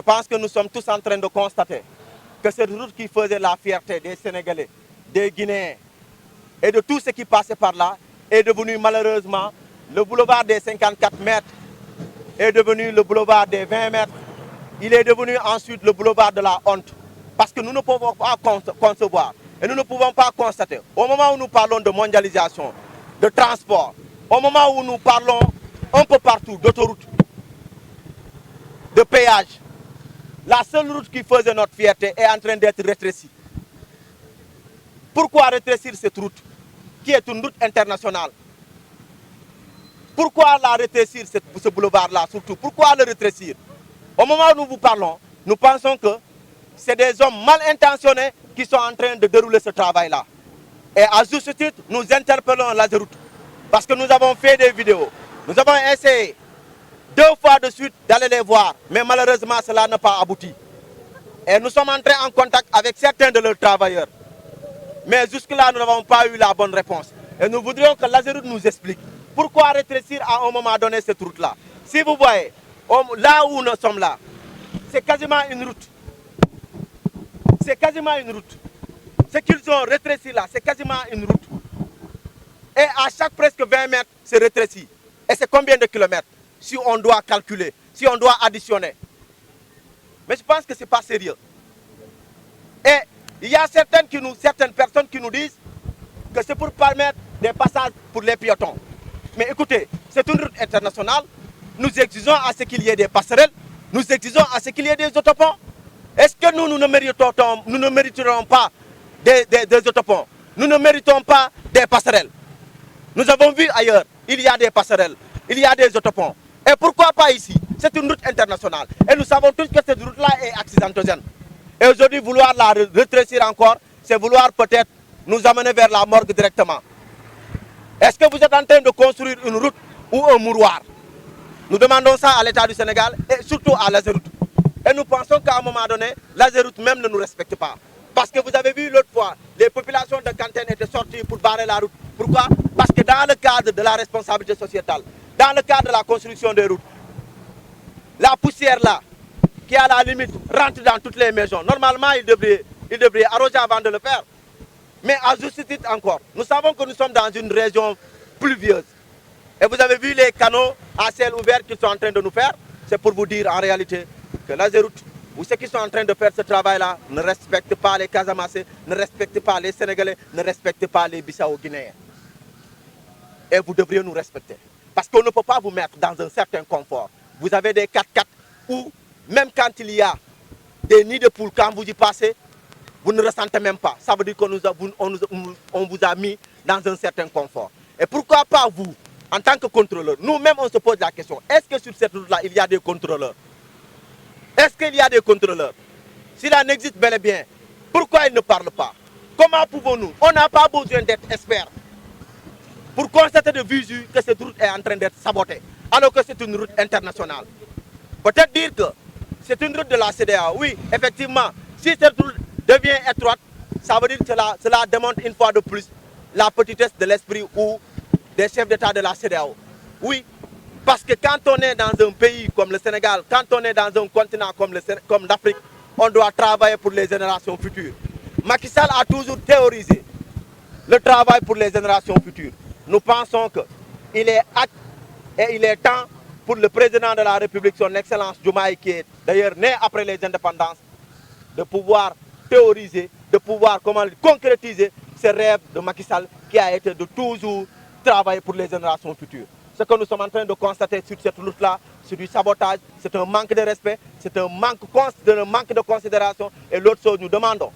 Je pense que nous sommes tous en train de constater que cette route qui faisait la fierté des Sénégalais, des Guinéens et de tout ce qui passait par là est devenue malheureusement le boulevard des 54 mètres, est devenu le boulevard des 20 mètres. Il est devenu ensuite le boulevard de la honte. Parce que nous ne pouvons pas concevoir et nous ne pouvons pas constater, au moment où nous parlons de mondialisation, de transport, au moment où nous parlons un peu partout d'autoroutes, de péage, la seule route qui faisait notre fierté est en train d'être rétrécie. Pourquoi rétrécir cette route, qui est une route internationale? Pourquoi la rétrécir, ce boulevard-là surtout? Pourquoi le rétrécir? Au moment où nous vous parlons, nous pensons que c'est des hommes mal intentionnés qui sont en train de dérouler ce travail-là. Et à juste titre, nous interpellons l'Ageroute parce que nous avons fait des vidéos. Nous avons essayé 2 fois de suite d'aller les voir, mais malheureusement cela n'a pas abouti. Et nous sommes entrés en contact avec certains de leurs travailleurs. Mais jusque-là, nous n'avons pas eu la bonne réponse. Et nous voudrions que l'Ageroute nous explique pourquoi rétrécir à un moment donné cette route-là. Si vous voyez, là où nous sommes là, c'est quasiment une route. C'est quasiment une route. Ce qu'ils ont rétréci là, c'est quasiment une route. Et à chaque presque 20 mètres, c'est rétréci. Et c'est combien de kilomètres? Si on doit calculer, si on doit additionner. Mais je pense que ce n'est pas sérieux. Et il y a certaines personnes qui nous disent que c'est pour permettre des passages pour les piétons. Mais écoutez, c'est une route internationale. Nous exigeons à ce qu'il y ait des passerelles. Nous exigeons à ce qu'il y ait des autoponts. Est-ce que nous ne mériterons pas des autoponts? Nous ne méritons pas des passerelles. Nous avons vu ailleurs, il y a des passerelles, il y a des autoponts. Et pourquoi pas ici? C'est une route internationale. Et nous savons tous que cette route-là est accidentogène. Et aujourd'hui, vouloir la rétrécir encore, c'est vouloir peut-être nous amener vers la morgue directement. Est-ce que vous êtes en train de construire une route ou un mouroir? Nous demandons ça à l'État du Sénégal et surtout à l'Ageroute. Et nous pensons qu'à un moment donné, l'Ageroute même ne nous respecte pas. Parce que vous avez vu l'autre fois, les populations de Kanténe étaient sorties pour barrer la route. Pourquoi? Parce que dans le cadre de la responsabilité sociétale, dans le cadre de la construction des routes, la poussière là, qui à la limite rentre dans toutes les maisons, normalement il devrait arroser avant de le faire. Mais à juste titre encore, nous savons que nous sommes dans une région pluvieuse. Et vous avez vu les canaux à ciel ouvert qu'ils sont en train de nous faire. C'est pour vous dire en réalité que l'Ageroute, ou ceux qui sont en train de faire ce travail-là, ne respectent pas les Casamassés, ne respectent pas les Sénégalais, ne respectent pas les Bissau-Guinéens. Et vous devriez nous respecter. Parce qu'on ne peut pas vous mettre dans un certain confort. Vous avez des 4x4 où, même quand il y a des nids de poules, quand vous y passez, vous ne ressentez même pas. Ça veut dire qu'on vous a mis dans un certain confort. Et pourquoi pas vous, en tant que contrôleur? Nous-mêmes, on se pose la question, est-ce que sur cette route-là, il y a des contrôleurs? Est-ce qu'il y a des contrôleurs? S'il en existe bel et bien, pourquoi ils ne parlent pas? Comment pouvons-nous? On n'a pas besoin d'être experts pour constater de visu que cette route est en train d'être sabotée, alors que c'est une route internationale. Peut-être dire que c'est une route de la CEDEAO. Oui, effectivement, si cette route devient étroite, ça veut dire que cela démontre une fois de plus la petitesse de l'esprit ou des chefs d'État de la CEDEAO. Oui, parce que quand on est dans un pays comme le Sénégal, quand on est dans un continent comme l'Afrique, on doit travailler pour les générations futures. Macky Sall a toujours théorisé le travail pour les générations futures. Nous pensons qu'il est acte et il est temps pour le président de la République, son Excellence Diomaye, qui est d'ailleurs né après les indépendances, de pouvoir théoriser, de pouvoir concrétiser ce rêve de Macky Sall qui a été de toujours travailler pour les générations futures. Ce que nous sommes en train de constater sur cette route-là, c'est du sabotage, c'est un manque de respect, c'est un manque de considération. Et l'autre chose, nous demandons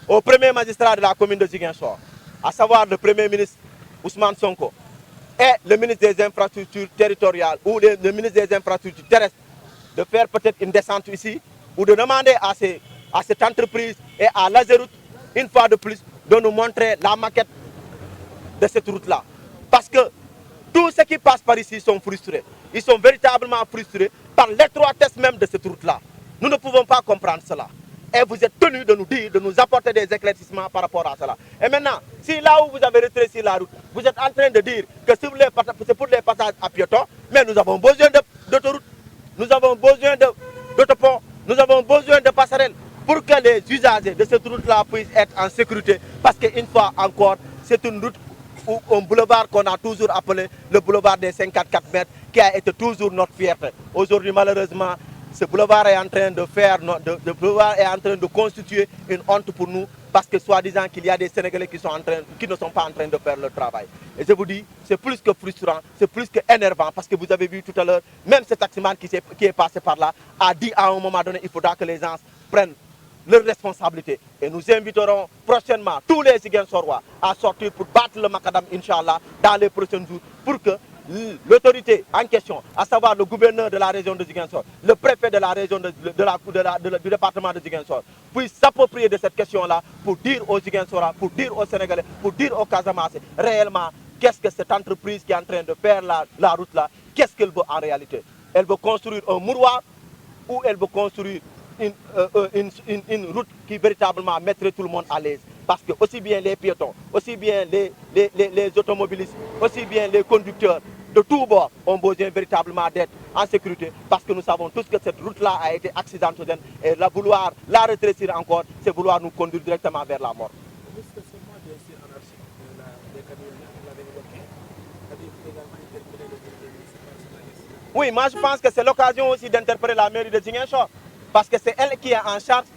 au premier magistrat de la commune de Ziguinchor, à savoir le premier ministre Ousmane Sonko, et le ministre des infrastructures territoriales ou le ministre des infrastructures terrestres, de faire peut-être une descente ici, ou de demander à cette entreprise et à l'Ageroute, une fois de plus, de nous montrer la maquette de cette route-là. Parce que tous ceux qui passent par ici sont frustrés. Ils sont véritablement frustrés par l'étroitesse même de cette route-là. Nous ne pouvons pas comprendre cela. Et vous êtes tenus de nous dire, de nous apporter des éclaircissements par rapport à cela. Et maintenant, si là où vous avez rétréci la route, vous êtes en train de dire que c'est pour les passages à piétons, mais nous avons besoin d'autoroute. Nous avons besoin d'autopont, nous avons besoin de passerelles pour que les usagers de cette route-là puissent être en sécurité. Parce qu'une fois encore, c'est une route ou un boulevard qu'on a toujours appelé le boulevard des 54 mètres, qui a été toujours notre fierté. Aujourd'hui, malheureusement, ce boulevard est en train boulevard est en train de constituer une honte pour nous, parce que soi-disant qu'il y a des Sénégalais qui ne sont pas en train de faire leur travail. Et je vous dis, c'est plus que frustrant, c'est plus que énervant, parce que vous avez vu tout à l'heure, même cet taximan qui est passé par là a dit à un moment donné, il faudra que les gens prennent leurs responsabilités. Et nous inviterons prochainement tous les Ziguinchorois à sortir pour battre le macadam, Inch'Allah, dans les prochains jours, pour que l'autorité en question, à savoir le gouverneur de la région de Ziguinchor, le préfet de la région du département de Ziguinchor, puisse s'approprier de cette question-là pour dire aux Ziguinchorois, pour dire aux Sénégalais, pour dire aux Casamançais, réellement, qu'est-ce que cette entreprise qui est en train de faire la route-là, qu'est-ce qu'elle veut en réalité? Elle veut construire un mouroir ou elle veut construire une route qui véritablement mettrait tout le monde à l'aise. Parce que aussi bien les piétons, aussi bien les automobilistes, aussi bien les conducteurs de tous bords ont besoin véritablement d'être en sécurité. Parce que nous savons tous que cette route-là a été accidentogène et vouloir la rétrécir encore, c'est vouloir nous conduire directement vers la mort. Oui, moi je pense que c'est l'occasion aussi d'interpeller la mairie de Ziguinchor. Parce que c'est elle qui est en charge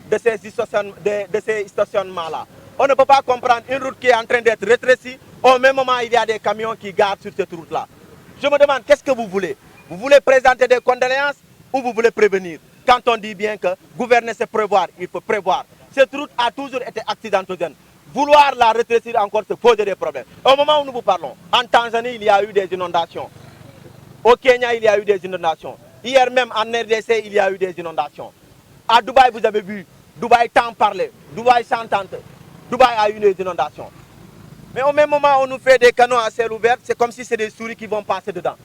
de ces stationnements-là. On ne peut pas comprendre une route qui est en train d'être rétrécie. Au même moment, il y a des camions qui gardent sur cette route-là. Je me demande, qu'est-ce que vous voulez? Vous voulez présenter des condoléances ou vous voulez prévenir? Quand on dit bien que gouverner, c'est prévoir, il faut prévoir. Cette route a toujours été accidentogène. Vouloir la rétrécir encore, c'est poser des problèmes. Au moment où nous vous parlons, en Tanzanie, il y a eu des inondations. Au Kenya, il y a eu des inondations. Hier même en RDC, il y a eu des inondations. À Dubaï, vous avez vu, Dubaï tant parlé, Dubaï s'entente, Dubaï a eu des inondations. Mais au même moment, on nous fait des canaux à ciel ouvert, c'est comme si c'est des souris qui vont passer dedans.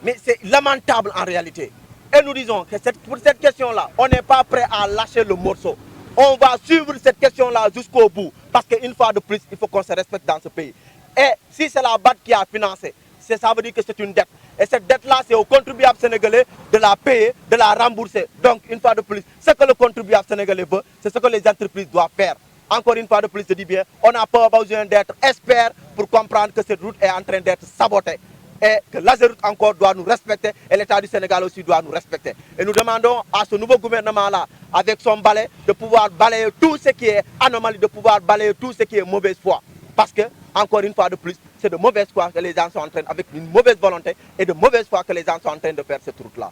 Mais c'est lamentable en réalité. Et nous disons que pour cette question-là, on n'est pas prêt à lâcher le morceau. On va suivre cette question-là jusqu'au bout. Parce qu'une fois de plus, il faut qu'on se respecte dans ce pays. Et si c'est la BAD qui a financé, ça veut dire que c'est une dette. Et cette dette-là, c'est au contribuable sénégalais de la payer, de la rembourser. Donc, une fois de plus, ce que le contribuable sénégalais veut, c'est ce que les entreprises doivent faire. Encore une fois de plus, je dis bien, on n'a pas besoin d'être expert pour comprendre que cette route est en train d'être sabotée. Et que l'Ageroute encore doit nous respecter et l'État du Sénégal aussi doit nous respecter. Et nous demandons à ce nouveau gouvernement-là, avec son balai, de pouvoir balayer tout ce qui est anomalie, de pouvoir balayer tout ce qui est mauvaise foi. Parce que, encore une fois de plus, c'est de mauvaise foi que les gens sont en train, avec une mauvaise volonté et de mauvaise foi que les gens sont en train de faire cette route-là.